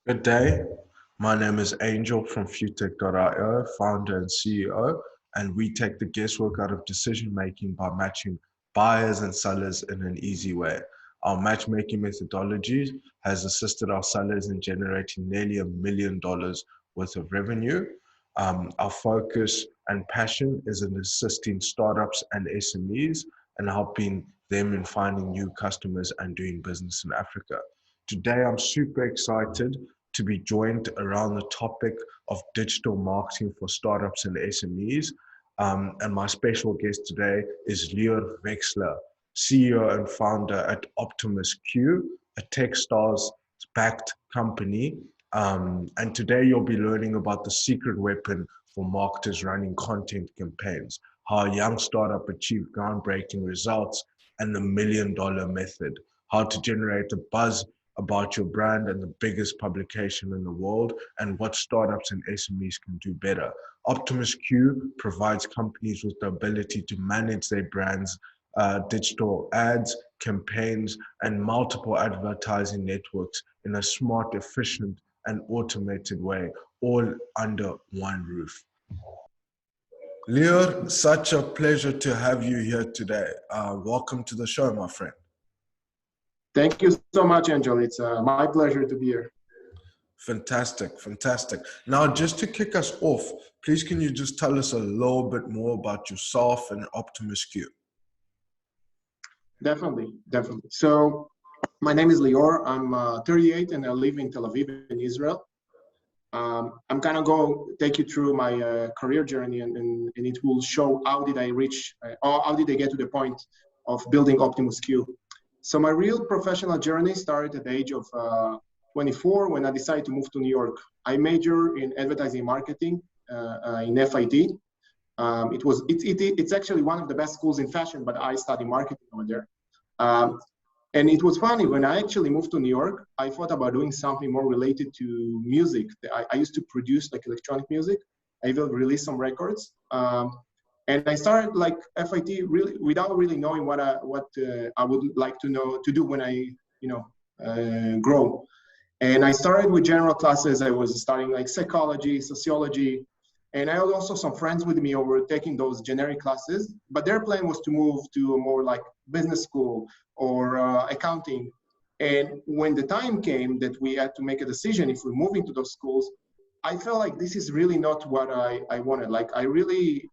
Good day. My name is Angel from FuTech.io, founder and CEO, and we take the guesswork out of decision making by matching buyers and sellers in an easy way. Our matchmaking methodology has assisted our sellers in generating nearly $1 million worth of revenue. Our focus and passion is in assisting startups and SMEs and helping them in finding new customers and doing business in Africa. Today, I'm super excited to be joined around the topic of digital marketing for startups and SMEs. And my special guest today is Lior Vexler, CEO and founder at OptimusQ, a Techstars backed company. And today you'll be learning about the secret weapon for marketers running content campaigns, how a young startup achieved groundbreaking results, and the $1 million method, how to generate a buzz about your brand and the biggest publication in the world, and what startups and SMEs can do better. OptimusQ provides companies with the ability to manage their brands, digital ads, campaigns, and multiple advertising networks in a smart, efficient, and automated way, all under one roof. Lior, such a pleasure to have you here today. Welcome to the show, my friend. Thank you so much, Angel. It's my pleasure to be here. Fantastic, fantastic. Now, just to kick us off, please can you just tell us a little bit more about yourself and OptimusQ? Definitely. So, my name is Lior. I'm 38 and I live in Tel Aviv in Israel. I'm gonna go take you through my career journey and it will show how did I reach, or how did I get to the point of building OptimusQ. So my real professional journey started at the age of 24 when I decided to move to New York. I majored in advertising marketing in FIT. It's actually one of the best schools in fashion, but I studied marketing over there. And it was funny, when I actually moved to New York, I thought about doing something more related to music. I used to produce like electronic music. I even released some records. And I started like FIT really without really knowing what I would like to do when I grow. And I started with general classes. I was studying like psychology, sociology, and I had also some friends with me who were taking those generic classes. But their plan was to move to a more like business school or accounting. And when the time came that we had to make a decision if we're moving to those schools, I felt like this is really not what I wanted. Like I really,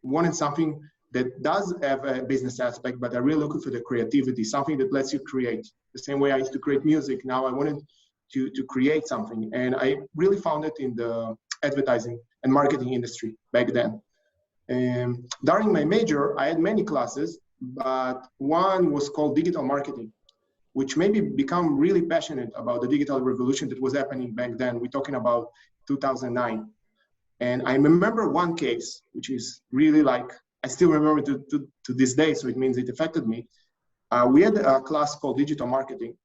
wanted something that does have a business aspect, but I really looking for the creativity, something that lets you create. The same way I used to create music, now I wanted to create something. And I really found it in the advertising and marketing industry back then. During my major, I had many classes, but one was called digital marketing, which made me become really passionate about the digital revolution that was happening back then. We're talking about 2009. And I remember one case, which is really like, I still remember to this day, so it means it affected me. We had a class called digital marketing,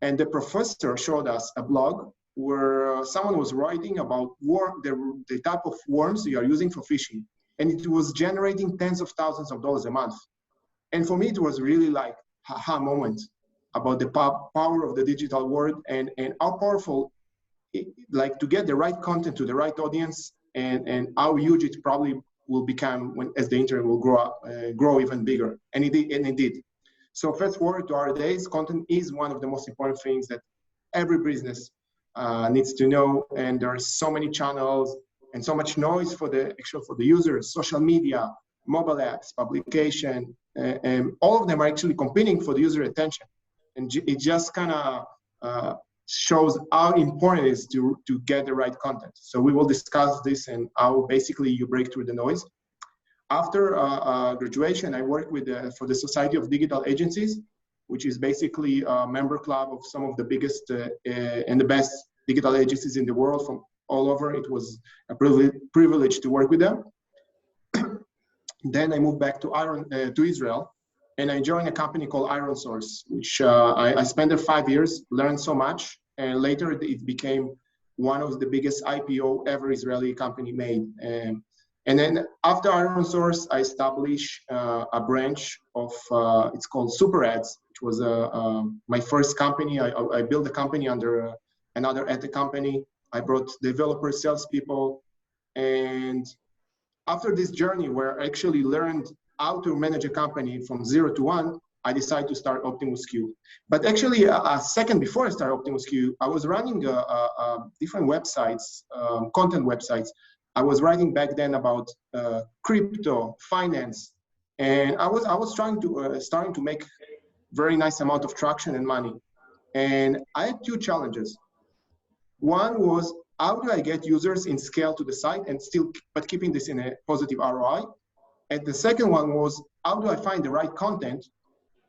and the professor showed us a blog where someone was writing about the type of worms you are using for fishing. And it was generating tens of thousands of dollars a month. And for me, it was really like a aha moment about the power of the digital world and how powerful, like to get the right content to the right audience, and how huge it probably will become as the internet will grow even bigger. And it did. So fast forward to our days, content is one of the most important things that every business needs to know. And there are so many channels and so much noise for the users, social media, mobile apps, publication, and all of them are actually competing for the user attention. And it just kind of shows how important it is to get the right content. So we will discuss this and how basically you break through the noise. After graduation, I worked for the Society of Digital Agencies, which is basically a member club of some of the biggest and the best digital agencies in the world from all over. It was a privilege to work with them. Then I moved back to Israel, and I joined a company called ironSource, which I spent there 5 years, learned so much, and later it became one of the biggest IPO ever Israeli company made. And then after ironSource, I established a branch of, it's called SuperADS, which was my first company. I built a company under another at the company. I brought developers, salespeople. And after this journey where I actually learned how to manage a company from 0 to 1, I decided to start OptimusQ. But actually, a second before I started OptimusQ, I was running different websites, content websites. I was writing back then about crypto, finance, and I was trying to starting to make very nice amount of traction and money. And I had two challenges. One was, how do I get users in scale to the site and still, but keeping this in a positive ROI? And the second one was, how do I find the right content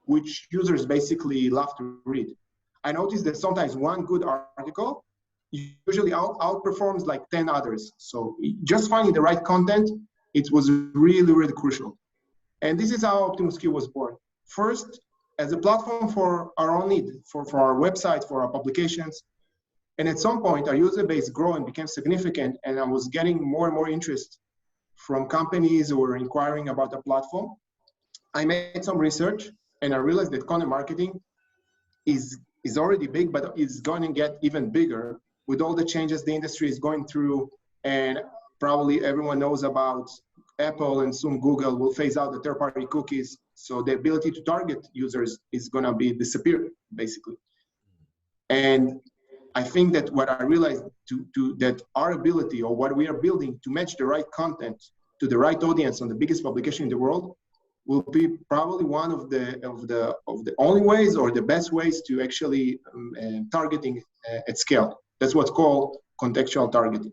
which users basically love to read? I noticed that sometimes one good article usually outperforms like 10 others. So just finding the right content, it was really, really crucial. And this is how OptimusQ was born. First, as a platform for our own need, for our website, for our publications. And at some point, our user base grew and became significant, and I was getting more and more interest from companies who were inquiring about the platform. I made some research, and I realized that content marketing is already big, but it's going to get even bigger with all the changes the industry is going through. And probably everyone knows about Apple and soon Google will phase out the third-party cookies. So the ability to target users is going to be disappear, basically. And I think that what I realized that our ability or what we are building to match the right content to the right audience on the biggest publication in the world will be probably one of the only ways or the best ways to actually targeting at scale. That's what's called contextual targeting.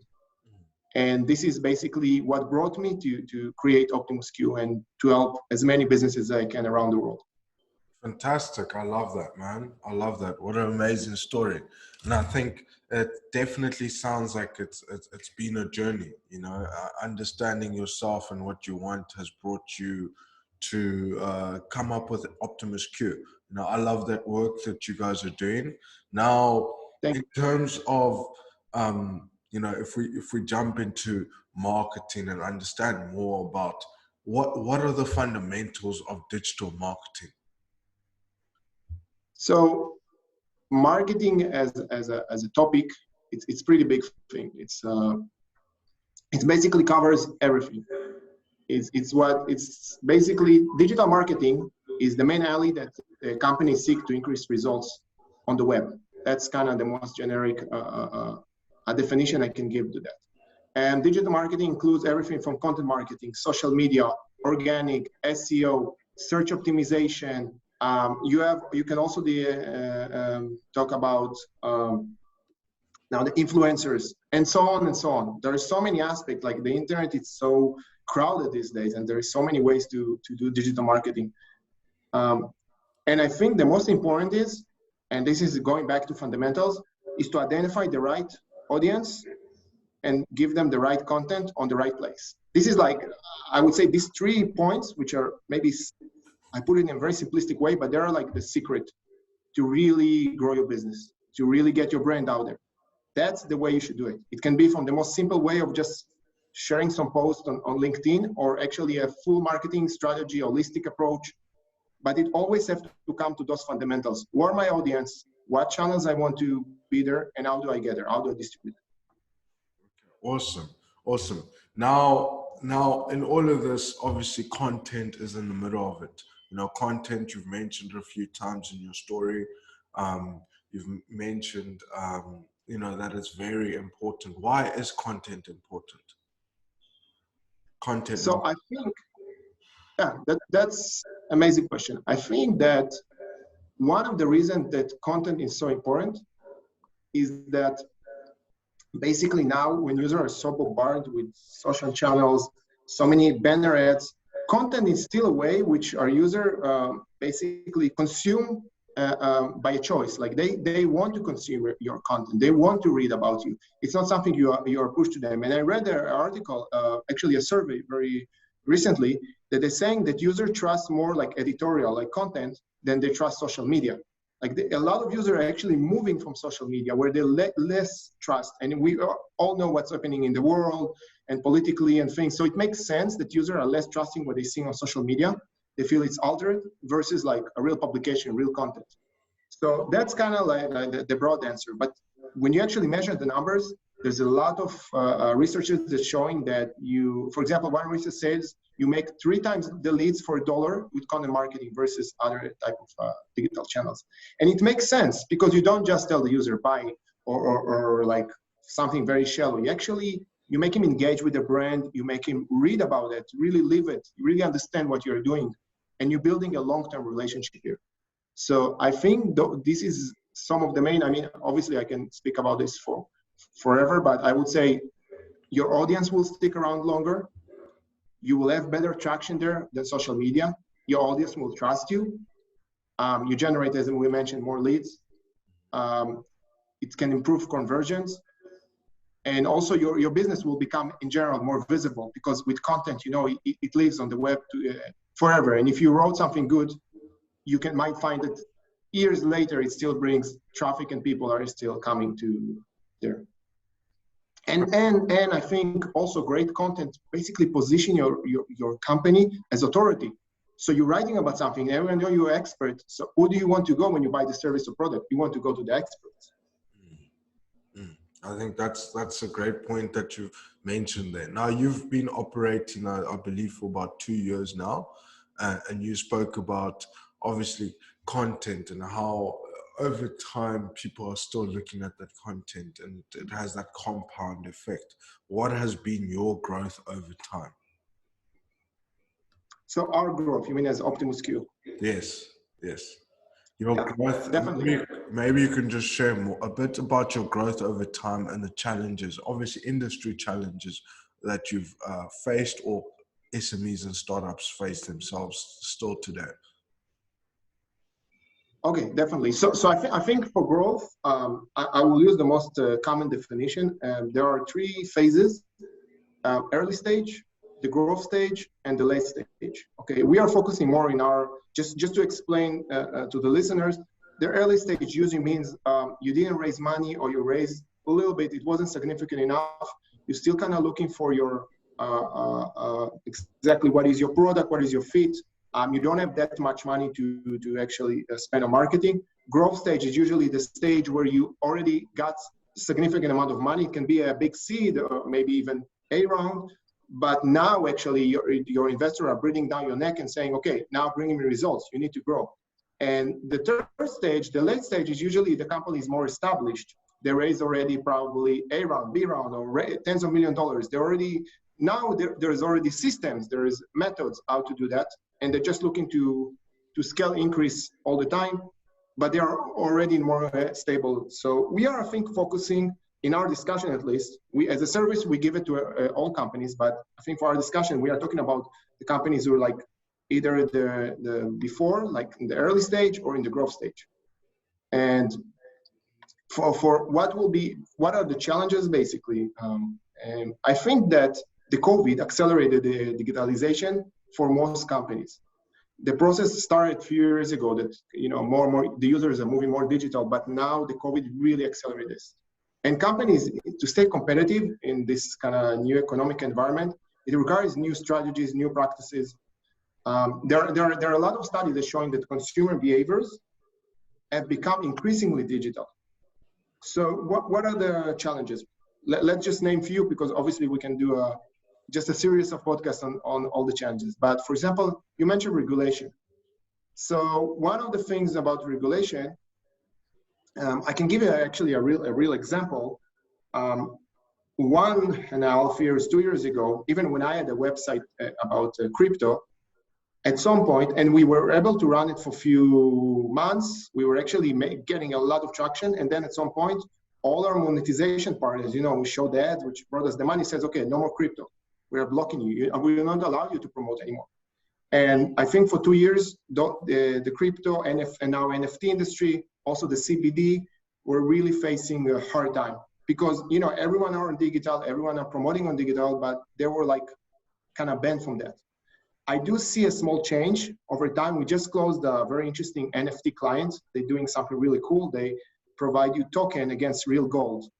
And this is basically what brought me to create OptimusQ and to help as many businesses as I can around the world. Fantastic. I love that, man. I love that. What an amazing story. And I think it definitely sounds like it's been a journey, you know, understanding yourself and what you want has brought you to come up with OptimusQ. You know, I love that work that you guys are doing. Now, in terms of, you know, if we jump into marketing and understand more about what are the fundamentals of digital marketing? So marketing as a topic, it's pretty big thing. It basically covers everything. It's basically digital marketing is the main alley that companies seek to increase results on the web. That's kind of the most generic definition I can give to that. And digital marketing includes everything from content marketing, social media, organic, SEO, search optimization. You can also talk about now the influencers and so on and so on. There are so many aspects, like the internet is so crowded these days, and there are so many ways to do digital marketing. And I think the most important is, and this is going back to fundamentals, is to identify the right audience and give them the right content on the right place. This is like, I would say these 3 points, which are maybe, I put it in a very simplistic way, but they're like the secret to really grow your business, to really get your brand out there. That's the way you should do it. It can be from the most simple way of just sharing some posts on LinkedIn, or actually a full marketing strategy, holistic approach. But it always has to come to those fundamentals. Who are my audience? What channels I want to be there? And how do I get there? How do I distribute it? Awesome. Awesome. Now, in all of this, obviously content is in the middle of it. You know, content you've mentioned a few times in your story. You've mentioned, you know, that it's very important. Why is content important? Content. So I think, yeah, that's an amazing question. I think that one of the reasons that content is so important is that basically now when users are so bombarded with social channels, so many banner ads, content is still a way which our user basically consume by a choice. Like they want to consume your content. They want to read about you. It's not something you are pushed to them. And I read an article, actually a survey very recently, that they're saying that users trust more like editorial, like content, than they trust social media. Like a lot of users are actually moving from social media where they less trust. And we all know what's happening in the world and politically and things. So it makes sense that users are less trusting what they see on social media. They feel it's altered versus like a real publication, real content. So that's kind of like the broad answer. But when you actually measure the numbers, there's a lot of researchers that's showing that you, for example, one research says you make 3 times the leads for $1 with content marketing versus other type of digital channels. And it makes sense because you don't just tell the user buy or like something very shallow. You make him engage with the brand, you make him read about it, really live it, really understand what you're doing, and you're building a long-term relationship here. So I think this is some of the main, I mean, obviously I can speak about this for forever, but I would say your audience will stick around longer. You will have better traction there than social media. Your audience will trust you. You generate, as we mentioned, more leads. It can improve conversions. And also your business will become, in general, more visible because with content, you know, it lives on the web forever. And if you wrote something good, you might find that years later, it still brings traffic and people are still coming to there. And I think also great content basically position your company as authority. So you're writing about something, everyone knows you're an expert. So who do you want to go when you buy the service or product? You want to go to the experts. I think that's a great point that you mentioned there. Now, you've been operating, I believe, for about 2 years now, and you spoke about, obviously, content and how over time people are still looking at that content and it has that compound effect. What has been your growth over time? So our growth, you mean as OptimusQ? Yes. Your growth, definitely. maybe you can just share a bit about your growth over time and the challenges, obviously industry challenges that you've faced or SMEs and startups face themselves still today. Okay, definitely. So I think for growth, I will use the most common definition. There are 3 phases: early stage, the growth stage, and the late stage. Okay, we are focusing more in our, just to explain to the listeners, the early stage usually means you didn't raise money or you raised a little bit, it wasn't significant enough. You're still kind of looking for your, exactly what is your product, what is your fit. You don't have that much money to actually spend on marketing. Growth stage is usually the stage where you already got a significant amount of money. It can be a big seed or maybe even a round. But now actually your investors are breathing down your neck and saying, okay, now bring me results, you need to grow. And the third stage, the late stage, is usually the company is more established. They raised already probably A round, B round, or tens of $millions. They're already, now there's already systems, there is methods how to do that. And they're just looking to scale increase all the time, but they are already more stable. So we are, I think, focusing, in our discussion at least, we as a service, we give it to all companies, but I think for our discussion, we are talking about the companies who are like either the before, like in the early stage or in the growth stage. And for what are the challenges basically? And I think that the COVID accelerated the digitalization for most companies. The process started a few years ago that, you know, more and more the users are moving more digital, but now the COVID really accelerated this. And companies, to stay competitive in this kind of new economic environment, it requires new strategies, new practices. There are a lot of studies that showing that consumer behaviors have become increasingly digital. So what are the challenges? Let's just name a few, because obviously we can do just a series of podcasts on all the challenges. But for example, you mentioned regulation. So one of the things about regulation, I can give you actually a real example. 1.5 years, 2 years ago, even when I had a website about crypto, at some point, and we were able to run it for a few months, we were actually getting a lot of traction. And then at some point, all our monetization partners, you know, we showed the ads, which brought us the money, says, okay, no more crypto. We are blocking you. We will not allow you to promote anymore. And I think for 2 years, the crypto and now NFT industry, also the CBD, were really facing a hard time because, you know, everyone are on digital, everyone are promoting on digital, but they were like kind of banned from that. I do see a small change over time. We just closed a very interesting NFT client. They're doing something really cool. They provide you token against real gold.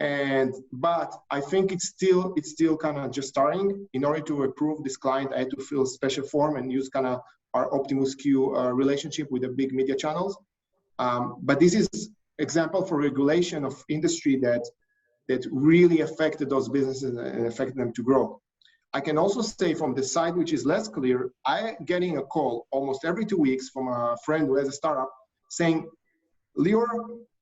But I think it's still kind of just starting. In order to approve this client, I had to fill a special form and use kind of our OptimusQ relationship with the big media channels. But this is example for regulation of industry that really affected those businesses and affected them to grow. I can also say from the side which is less clear, I getting a call almost every 2 weeks from a friend who has a startup saying, Lior,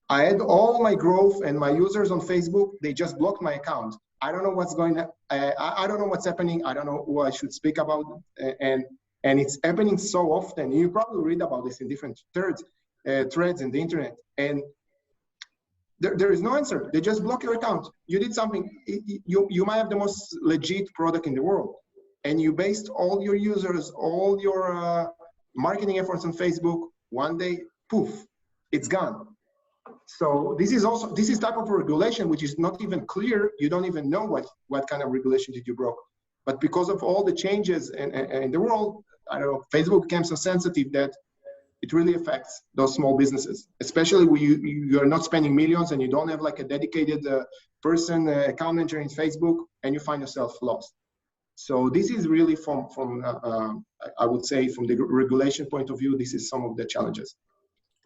I had all my growth and my users on Facebook, they just blocked my account. I don't know what's going on. I don't know what's happening. I don't know who I should speak about. And it's happening so often. You probably read about this in different threads in the internet. And there is no answer. They just block your account. You did something. You might have the most legit product in the world. And you based all your users, all your marketing efforts on Facebook. One day, poof, it's gone. So this is type of regulation which is not even clear. You don't even know what kind of regulation did you broke. But because of all the changes in the world, I don't know, Facebook became so sensitive that it really affects those small businesses, especially when you are not spending millions and you don't have like a dedicated person, account manager in Facebook, and you find yourself lost. So this is really from I would say from the regulation point of view, this is some of the challenges.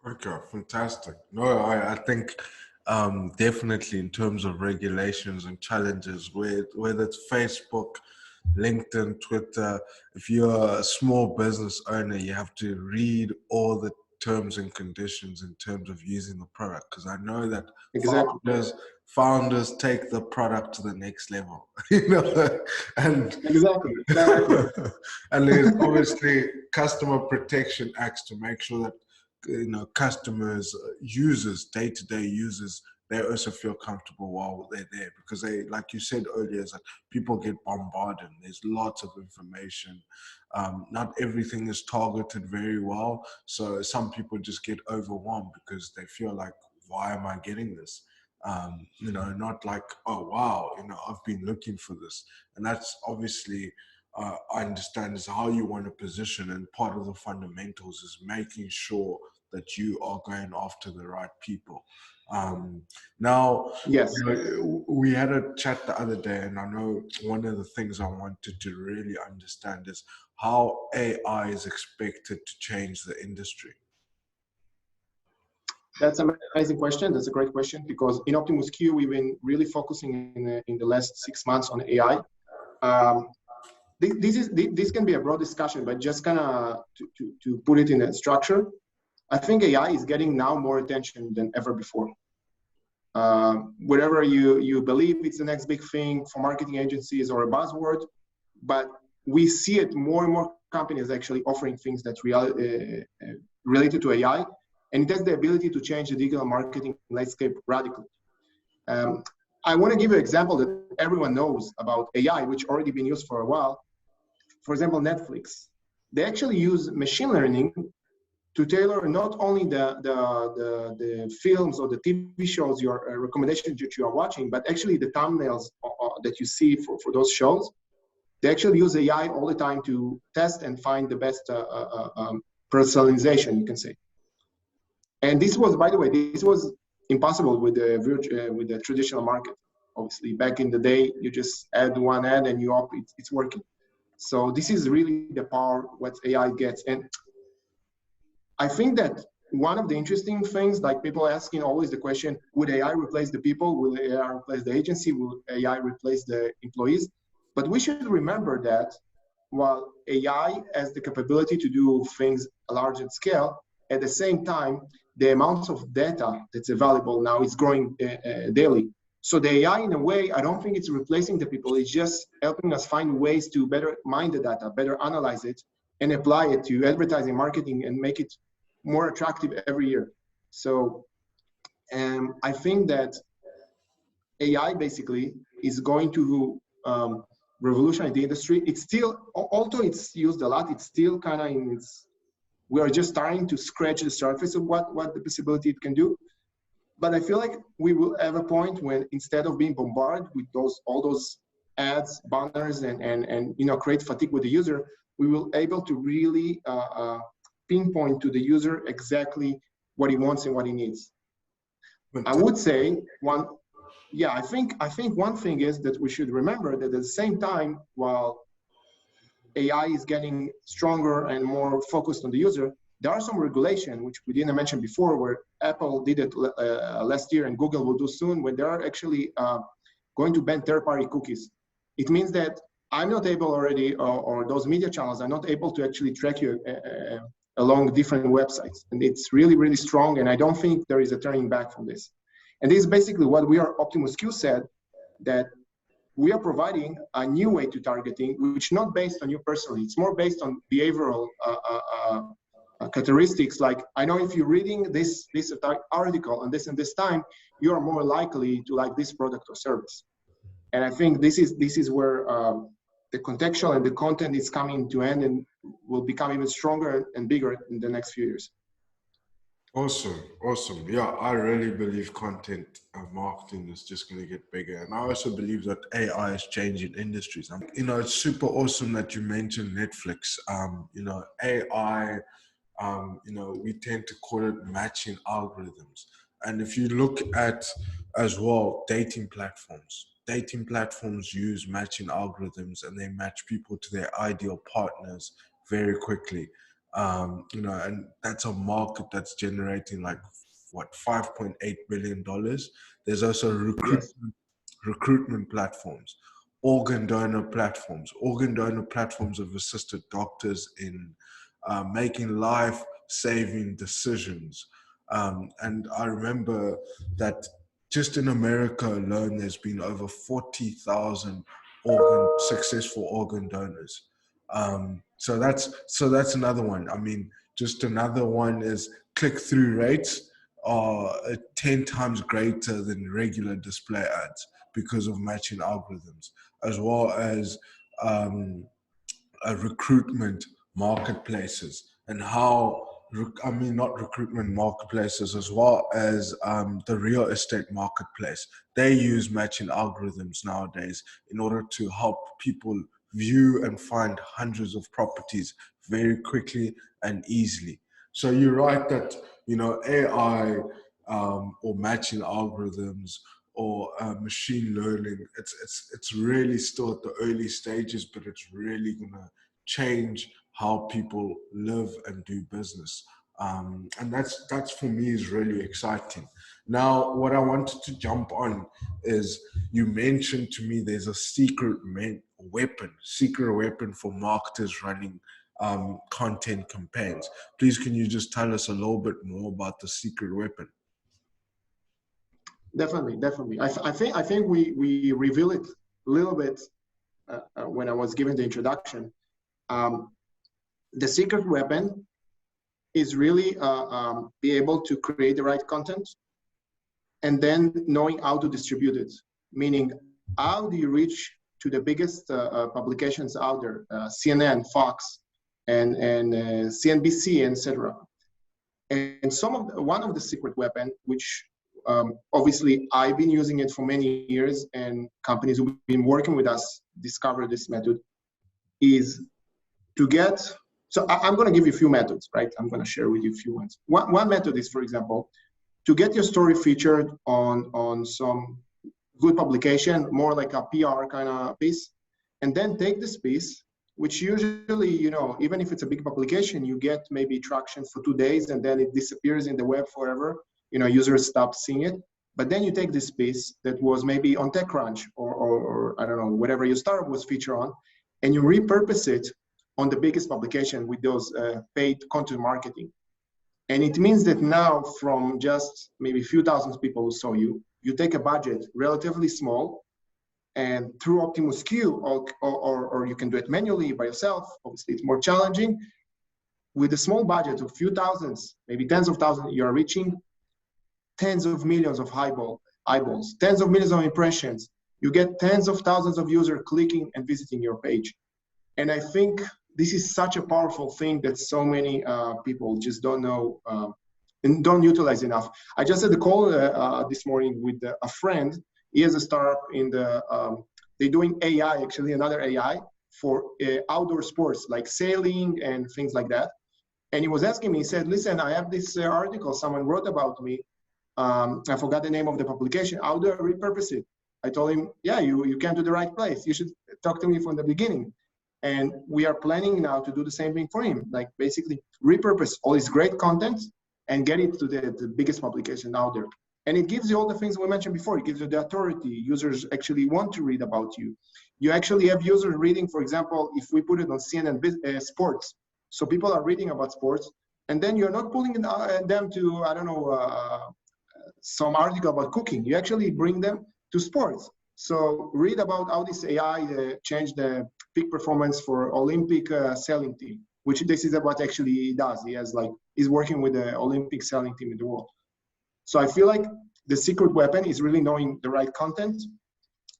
Okay, fantastic. No, I think definitely in terms of regulations and challenges, whether it's Facebook, LinkedIn, Twitter, if you're a small business owner, you have to read all the terms and conditions in terms of using the product, because I know that founders take the product to the next level, you know, and exactly. and there's obviously customer protection acts to make sure that, you know, customers, users, day-to-day users, they also feel comfortable while they're there, because they, like you said earlier, is that people get bombarded. There's lots of information. Not everything is targeted very well. So some people just get overwhelmed because they feel like, why am I getting this? You know, not like, oh, wow, you know, I've been looking for this. And that's obviously, I understand, is how you want to position. And part of the fundamentals is making sure that you are going after the right people. Now, yes, you know, we had a chat the other day, and I know one of the things I wanted to really understand is how AI is expected to change the industry. That's an amazing question. That's a great question, because in OptimusQ, we've been really focusing in the last 6 months on AI. This can be a broad discussion, but just kind of to put it in a structure, I think AI is getting now more attention than ever before. Wherever you believe it's the next big thing for marketing agencies or a buzzword, but we see it more and more companies actually offering things that related to AI, and it has the ability to change the digital marketing landscape radically. I want to give you an example that everyone knows about AI, which already been used for a while. For example, Netflix. They actually use machine learning to tailor not only the films or the TV shows, your recommendations that you are watching, but actually the thumbnails that you see for those shows. They actually use AI all the time to test and find the best personalization, you can say. And this was, by the way, this was impossible with the traditional market. Obviously, back in the day, you just add one ad and it's working. So this is really the power what AI gets. And I think that one of the interesting things, like people asking always the question, would AI replace the people? Will AI replace the agency? Will AI replace the employees? But we should remember that while AI has the capability to do things a large scale, at the same time, the amount of data that's available now is growing daily. So the AI, in a way, I don't think it's replacing the people. It's just helping us find ways to better mine the data, better analyze it, and apply it to advertising, marketing, and make it more attractive every year. So I think that AI basically is going to revolutionize the industry. It's still, although it's used a lot, it's still kind of in its, we are just starting to scratch the surface of what the possibility it can do. But I feel like we will have a point when, instead of being bombarded with all those ads, banners, and create fatigue with the user, we will able to really pinpoint to the user exactly what he wants and what he needs. I would say I think one thing is that we should remember that at the same time, while AI is getting stronger and more focused on the user, there are some regulation, which we didn't mention before, where Apple did it last year and Google will do soon, when they are actually going to ban third-party cookies. It means that I'm not able already, or those media channels are not able to actually track you along different websites. And it's really, really strong, and I don't think there is a turning back from this. And this is basically what we are, OptimusQ said, that we are providing a new way to targeting, which is not based on you personally. It's more based on behavioral characteristics. Like, I know if you're reading this article on this and this time, you are more likely to like this product or service. And I think this is where the contextual and the content is coming to end and will become even stronger and bigger in the next few years. Awesome, awesome. Yeah, I really believe content marketing is just going to get bigger. And I also believe that AI is changing industries. You know, it's super awesome that you mentioned Netflix. You know, AI, you know, we tend to call it matching algorithms. And if you look at, as well, dating platforms use matching algorithms, and they match people to their ideal partners very quickly. You know, and that's a market that's generating like what, $5.8 billion. There's also recruitment platforms, organ donor platforms. Organ donor platforms have assisted doctors in making life-saving decisions. And I remember that just in America alone, there's been over 40,000 successful organ donors. So that's another one. I mean, just another one is click-through rates are 10 times greater than regular display ads because of matching algorithms, as well as recruitment marketplaces, and how, I mean, not recruitment marketplaces, as well as the real estate marketplace. They use matching algorithms nowadays in order to help people view and find hundreds of properties very quickly and easily. So you're right that, you know, AI or matching algorithms or machine learning, it's really still at the early stages, but it's really gonna change how people live and do business. And that's for me is really exciting. Now, what I wanted to jump on is, you mentioned to me there's a secret weapon for marketers running content campaigns. Please, can you just tell us a little bit more about the secret weapon? Definitely. I think we reveal it a little bit when I was giving the introduction. The secret weapon is really be able to create the right content, and then knowing how to distribute it. Meaning, how do you reach to the biggest publications out there, CNN, Fox, and CNBC, etc. And one of the secret weapon, which obviously I've been using it for many years, and companies who've been working with us discovered this method, is to get, so I'm going to give you a few methods, right? I'm going to share with you a few ones. One method is, for example, to get your story featured on some good publication, more like a PR kind of piece, and then take this piece, which usually, you know, even if it's a big publication, you get maybe traction for 2 days, and then it disappears in the web forever. You know, users stop seeing it. But then you take this piece that was maybe on TechCrunch or I don't know, whatever your startup was featured on, and you repurpose it on the biggest publication with those paid content marketing. And it means that now, from just maybe a few thousand people who saw you, you take a budget relatively small, and through OptimusQ, or you can do it manually by yourself. Obviously, it's more challenging. With a small budget of few thousands, maybe tens of thousands, you are reaching tens of millions of eyeballs, tens of millions of impressions. You get tens of thousands of users clicking and visiting your page. And I think this is such a powerful thing that so many people just don't know and don't utilize enough. I just had a call this morning with a friend. He has a startup in the, they're doing AI, actually another AI for outdoor sports like sailing and things like that. And he was asking me, he said, listen, I have this article someone wrote about me. I forgot the name of the publication. How do I repurpose it? I told him, yeah, you came to the right place. You should talk to me from the beginning. And we are planning now to do the same thing for him, like basically repurpose all his great content and get it to the biggest publication out there. And it gives you all the things we mentioned before. It gives you the authority. Users actually want to read about you. You actually have users reading, for example, if we put it on CNN Sports. So people are reading about sports, and then you're not pulling them to, I don't know, some article about cooking. You actually bring them to sports. So read about how this AI changed the peak performance for Olympic sailing team, which this is what actually he does. He's working with the Olympic sailing team in the world. So I feel like the secret weapon is really knowing the right content,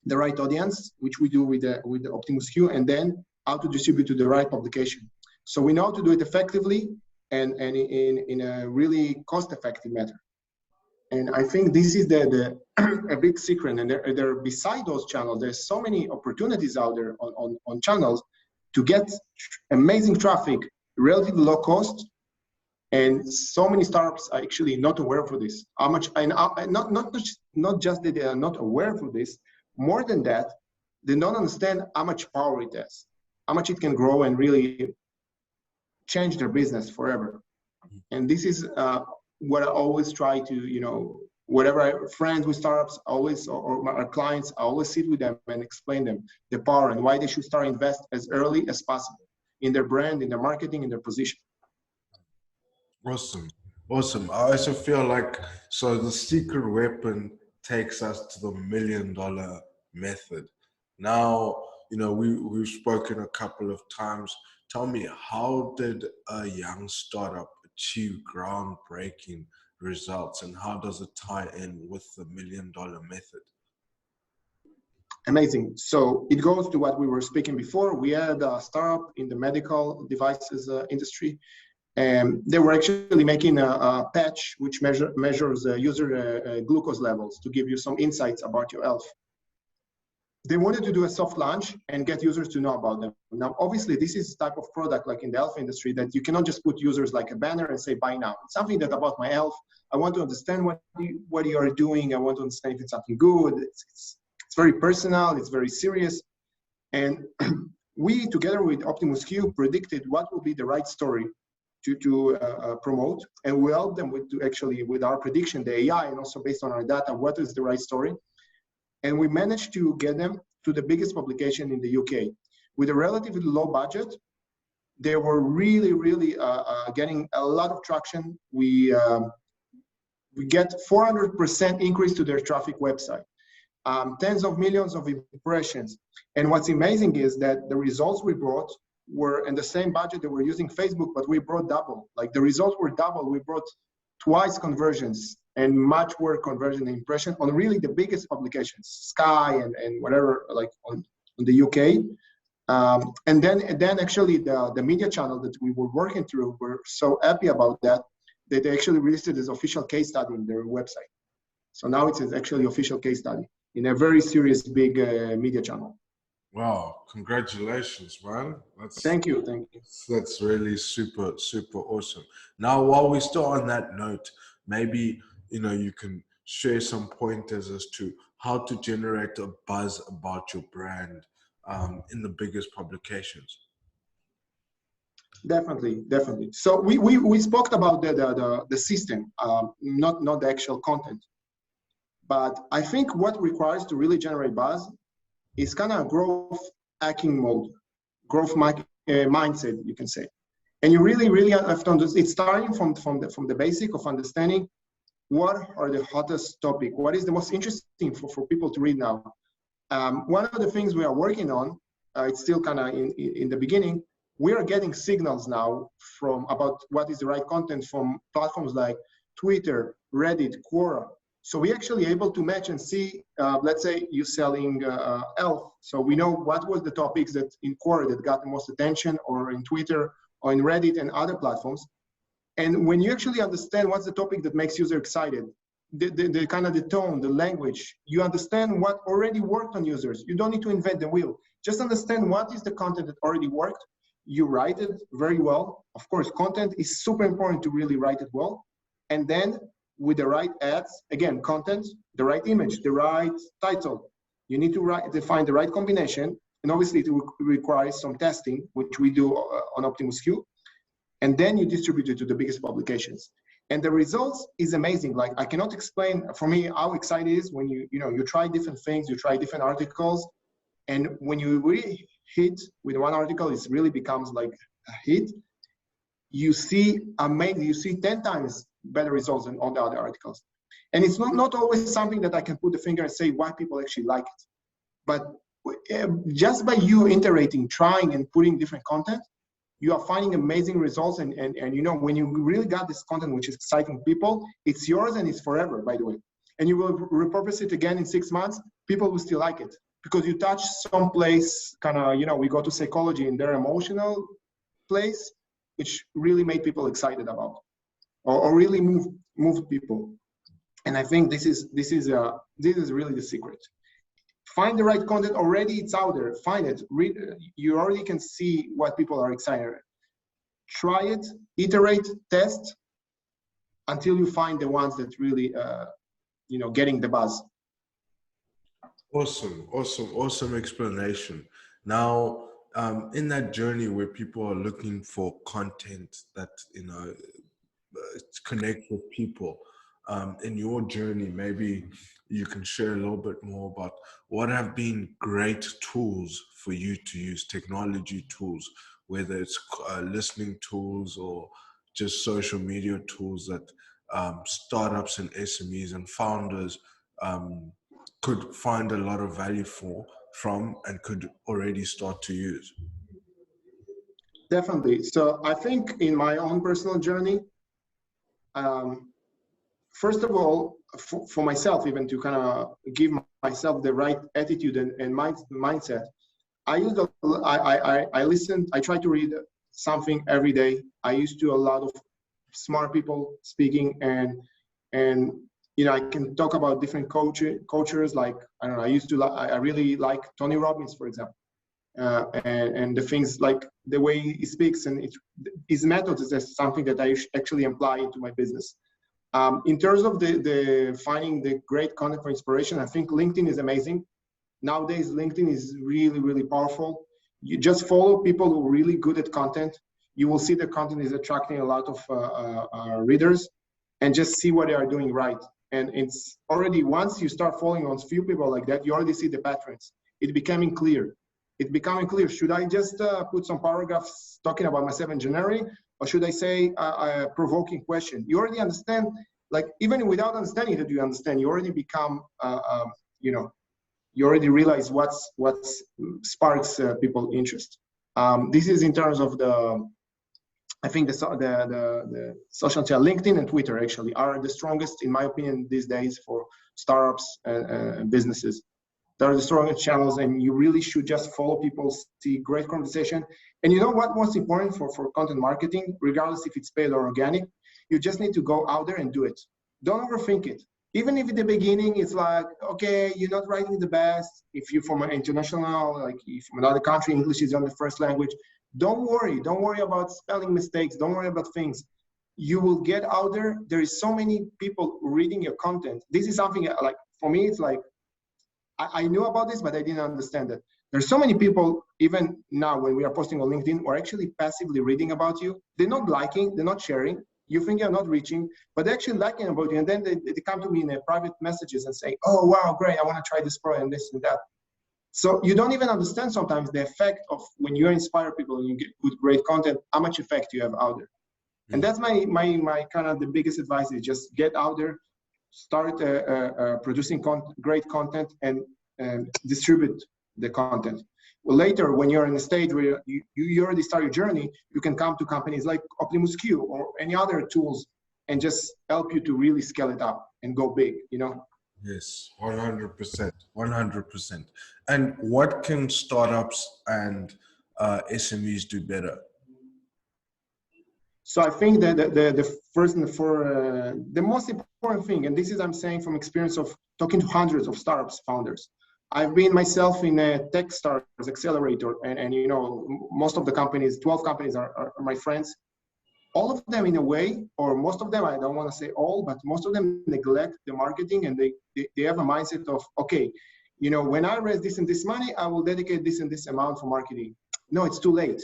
the right audience, which we do with the OptimusQ, and then how to distribute to the right publication. So we know how to do it effectively and in a really cost-effective manner. And I think this is a big secret. And there beside those channels, there's so many opportunities out there on channels to get amazing traffic, relatively low cost. And so many startups are actually not aware for this. How much, and not just that they are not aware for this, more than that, they don't understand how much power it has, how much it can grow and really change their business forever. And this is what I always try to, whatever friends with startups always, or our clients, I always sit with them and explain them the power and why they should start invest as early as possible in their brand, in their marketing, in their position. Awesome. Awesome. I also feel like, so the secret weapon takes us to the $1 million method. Now, we've spoken a couple of times. Tell me, how did a young startup achieve groundbreaking results, and how does it tie in with the $1 million method? Amazing. So it goes to what we were speaking before. We had a startup in the medical devices industry. And they were actually making a patch which measures user glucose levels to give you some insights about your health. They wanted to do a soft launch and get users to know about them. Now, obviously, this is the type of product like in the health industry that you cannot just put users like a banner and say, buy now. It's something that about my health. I want to understand what you are doing. I want to understand if it's something good. It's very personal. It's very serious. And we, together with OptimusQ, predicted what will be the right story to promote, and we help them with our prediction, the AI, and also based on our data, what is the right story. And we managed to get them to the biggest publication in the UK. With a relatively low budget, they were really, really getting a lot of traction. We get 400% increase to their traffic website, tens of millions of impressions. And what's amazing is that the results we brought were in the same budget that we're using Facebook, but we brought double. Like the results were double. We brought twice conversions and much more conversion impression on really the biggest publications, Sky and whatever, like on the UK. And then actually the media channel that we were working through were so happy about that they actually released it as official case study in their website. So now it's actually official case study in a very serious big media channel. Wow, congratulations, man. Thank you. That's really super, super awesome. Now, while we're still on that note, maybe, you can share some pointers as to how to generate a buzz about your brand in the biggest publications. Definitely. So we spoke about the system, not the actual content. But I think what requires to really generate buzz is kind of growth hacking mode, growth mindset, you can say. And you really have to understand, it's starting from the basic of understanding what are the hottest topic, what is the most interesting for people to read now. One of the things we are working on, it's still kind of in the beginning, we are getting signals now about what is the right content from platforms like Twitter, Reddit, Quora. So we're actually able to match and see, let's say you're selling health. So we know what was the topics that in Quora that got the most attention, or in Twitter, or in Reddit and other platforms. And when you actually understand what's the topic that makes user excited, the kind of the tone, the language, you understand what already worked on users. You don't need to invent the wheel. Just understand what is the content that already worked. You write it very well. Of course, content is super important to really write it well. And then with the right ads, again, content, the right image, the right title. You need to find the right combination and obviously it requires some testing, which we do on OptimusQ, and then you distribute it to the biggest publications. And the results is amazing. Like, I cannot explain for me how exciting it is when you try different things, you try different articles, and when you really hit with one article, it really becomes like a hit. You see amazing, you see 10 times better results than all the other articles. And it's not always something that I can put the finger and say why people actually like it. But just by you iterating, trying, and putting different content, you are finding amazing results. And when you really got this content, which is exciting people, it's yours and it's forever, by the way. And you will repurpose it again in 6 months, people will still like it. Because you touch some place, kind of, we go to psychology in their emotional place, which really made people excited about, or really moved people. And I think this is really the secret. Find the right content. Already it's out there. Find it. Read. You already can see what people are excited. Try it. Iterate. Test until you find the ones that really, getting the buzz. Awesome explanation. Now, in that journey where people are looking for content that connect with people, in your journey, maybe you can share a little bit more about what have been great tools for you to use, technology tools, whether it's listening tools or just social media tools that startups and SMEs and founders could find a lot of value from and could already start to use. Definitely. So I think in my own personal journey, first of all, for myself, even to kind of give myself the right attitude and mindset, I listen, I try to read something every day. I used to a lot of smart people speaking, and I can talk about different coaches. Like, I don't know, I really like Tony Robbins, for example, and the things like the way he speaks and his methods is something that I actually apply into my business. In terms of the finding the great content for inspiration, I think LinkedIn is amazing. Nowadays, LinkedIn is really, really powerful. You just follow people who are really good at content. You will see the content is attracting a lot of readers, and just see what they are doing right. And it's already, once you start following on few people like that, you already see the patterns. It's becoming clear. Should I just put some paragraphs talking about myself in generic, or should I say a provoking question? You already understand, like, even without understanding that you understand, you already become, you already realize what sparks people interest. This is in terms of I think the social channel, LinkedIn and Twitter actually are the strongest, in my opinion, these days for startups and businesses. They're the strongest channels, and you really should just follow people, see great conversation. And you know what most important for content marketing, regardless if it's paid or organic, you just need to go out there and do it. Don't overthink it. Even if at the beginning it's like, okay, you're not writing the best. If you're from an international, like if from another country, English is your first language, don't worry. Don't worry about spelling mistakes. Don't worry about things. You will get out there. There is so many people reading your content. This is something like, for me, it's like, I knew about this, but I didn't understand it. There's so many people, even now when we are posting on LinkedIn, who are actually passively reading about you. They're not liking, they're not sharing. You think you're not reaching, but they're actually liking about you. And then they come to me in their private messages and say, oh, wow, great, I want to try this product and this and that. So you don't even understand sometimes the effect of when you inspire people and you get good, great content, how much effect you have out there. Mm-hmm. And that's my kind of the biggest advice is just get out there, start producing great content and distribute the content. Well, later, when you're in a stage where you already start your journey, you can come to companies like OptimusQ or any other tools and just help you to really scale it up and go big, Yes, 100%, 100%. And what can startups and SMEs do better? So I think that the first and the most important thing, and this is I'm saying from experience of talking to hundreds of startups founders. I've been myself in a Techstars accelerator, and most of the companies, 12 companies are my friends. All of them in a way, or most of them, I don't want to say all, but most of them neglect the marketing, and they have a mindset of, okay, you know, when I raise this and this money, I will dedicate this and this amount for marketing. No, it's too late.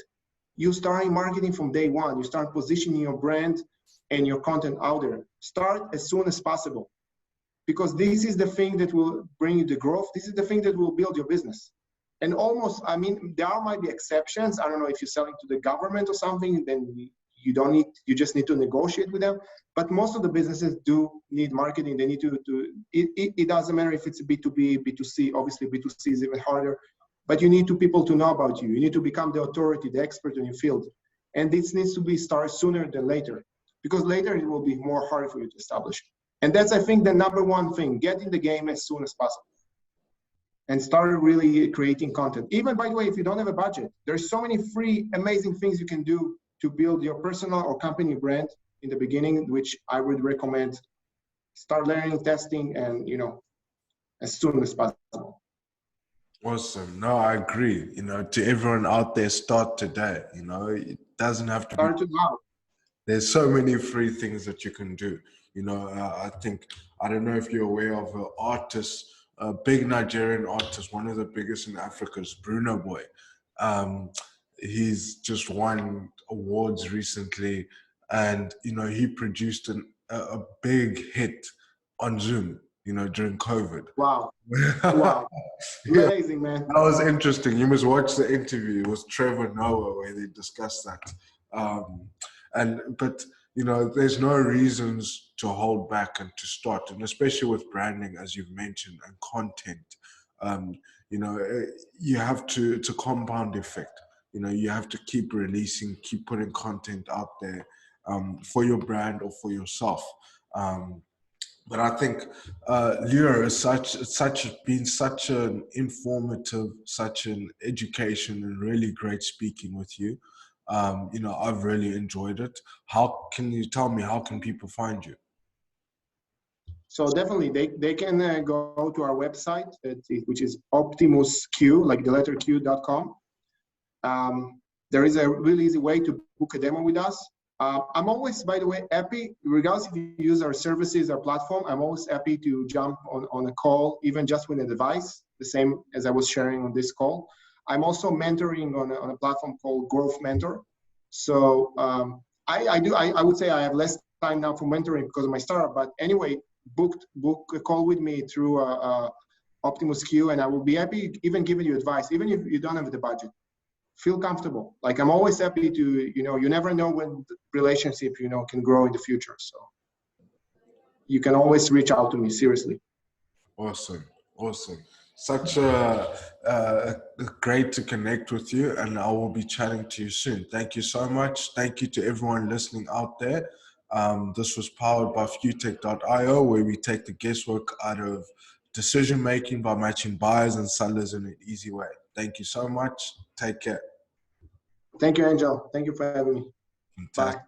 You start marketing from day one. You start positioning your brand and your content out there. Start as soon as possible, because this is the thing that will bring you the growth. This is the thing that will build your business. And almost, I mean, there might be exceptions. I don't know if you're selling to the government or something, then you don't need, you just need to negotiate with them. But most of the businesses do need marketing. They need it doesn't matter if it's B2B, B2C. Obviously, B2C is even harder. But you need people to know about you. You need to become the authority, the expert in your field. And this needs to be started sooner than later, because later it will be more hard for you to establish. And that's, I think, the number one thing. Get in the game as soon as possible and start really creating content. Even, by the way, if you don't have a budget, there's so many free, amazing things you can do to build your personal or company brand in the beginning, which I would recommend. Start learning, testing, and, you know, as soon as possible. Awesome. No, I agree. You know, to everyone out there, start today. You know, it doesn't have to start be. now. There's so many free things that you can do. You know, I think, I don't know if you're aware of an artist, a big Nigerian artist, one of the biggest in Africa, is Bruno Boy. He's just won awards recently, and, you know, he produced a big hit on Zoom, you know, during COVID. Wow. Wow. Amazing, man. That was interesting. You must watch the interview. It was Trevor Noah where they discussed that. But you know, there's no reasons to hold back and to start, and especially with branding, as you've mentioned, and content. You know, you have to. It's a compound effect. You know, you have to keep releasing, keep putting content out there for your brand or for yourself. But I think Lior has been such an informative, such an education, and really great speaking with you. You know, I've really enjoyed it. How can you tell me, how can people find you? So definitely, they can go to our website, which is OptimusQ, like the letter Q.com. There is a really easy way to book a demo with us. I'm always, by the way, happy, regardless if you use our services, our platform, I'm always happy to jump on a call, even just with a device, the same as I was sharing on this call. I'm also mentoring on a platform called Growth Mentor. So I would say I have less time now for mentoring because of my startup, but anyway, book a call with me through OptimusQ, and I will be happy even giving you advice, even if you don't have the budget. Feel comfortable. Like, I'm always happy to, you know, you never know when the relationship, you know, can grow in the future. So you can always reach out to me, seriously. Awesome. Awesome. Such a great to connect with you, and I will be chatting to you soon. Thank you so much. Thank you to everyone listening out there. This was powered by FuTech.io, where we take the guesswork out of decision making by matching buyers and sellers in an easy way. Thank you so much. Take care. Thank you, Angel. Thank you for having me. Fantastic. Bye.